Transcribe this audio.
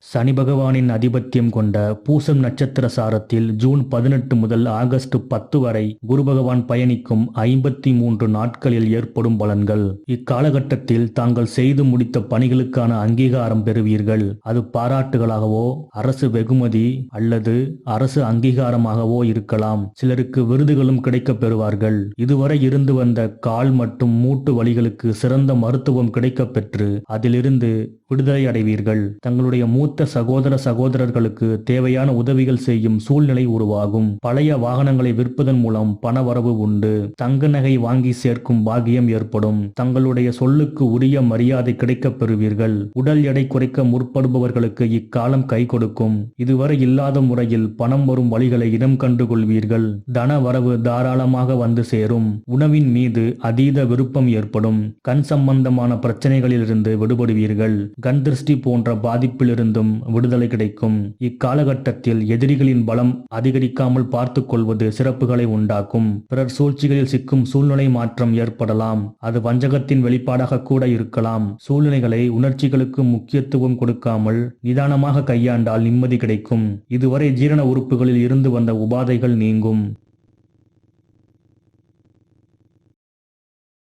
சனி பகவானின் ஆதிபத்தியம் கொண்ட பூசம் நட்சத்திர சாரத்தில் ஜூன் 18 முதல் ஆகஸ்ட் 10 வரை குரு பகவான் பயணிக்கும் 53 நாட்களில் ஏற்படும் பலன்கள். இக்காலகட்டத்தில் தாங்கள் செய்து முடித்த பணிகளுக்கான அங்கீகாரம் பெறுவீர்கள். அது பாராட்டுகளாகவோ அரசு வெகுமதி அல்லது அரசு அங்கீகாரமாகவோ இருக்கலாம். சிலருக்கு விருதுகளும் கிடைக்கப் பெறுவார்கள். இதுவரை இருந்து வந்த கால் மற்றும் மூட்டு வலிகளுக்கு சிறந்த மருத்துவம் கிடைக்கப் பெற்று அதிலிருந்து விடுதலை அடைவீர்கள். தங்களுடைய மூத்த சகோதரர்களுக்கு தேவையான உதவிகள் செய்யும் சூழ்நிலை உருவாகும். பழைய வாகனங்களை விற்பதன் மூலம் பணவரவு உண்டு. தங்க நகை வாங்கி சேர்க்கும் பாக்கியம் ஏற்படும். தங்களுடைய சொல்லுக்கு உரிய மரியாதை கிடைக்கப் பெறுவீர்கள். உடல் எடை குறைக்க முற்படுபவர்களுக்கு இக்காலம் கை கொடுக்கும். இதுவரை இல்லாத முறையில் பணம் வரும் வழிகளை இனம் கண்டுகொள்வீர்கள். தன வரவு தாராளமாக வந்து சேரும். உணவின் மீது அதீத விருப்பம் ஏற்படும். கண் சம்பந்தமான பிரச்சனைகளிலிருந்து விடுபடுவீர்கள். கண் திருஷ்டி போன்ற பாதிப்பிலிருந்தும் விடுதலை கிடைக்கும். இக்காலகட்டத்தில் எதிரிகளின் பலம் அதிகரிக்காமல் பார்த்துக் கொள்வது சிறப்புகளை உண்டாக்கும். பிறர் சூழ்ச்சிகளில் சிக்கும் சூழ்நிலை மாற்றம் ஏற்படலாம். அது வஞ்சகத்தின் வெளிப்பாடாக கூட இருக்கலாம். சூழ்நிலைகளை உணர்ச்சிகளுக்கு முக்கியத்துவம் கொடுக்காமல் நிதானமாக கையாண்டால் நிம்மதி கிடைக்கும். இதுவரை ஜீரண உறுப்புகளில் இருந்து வந்த உபாதைகள் நீங்கும்.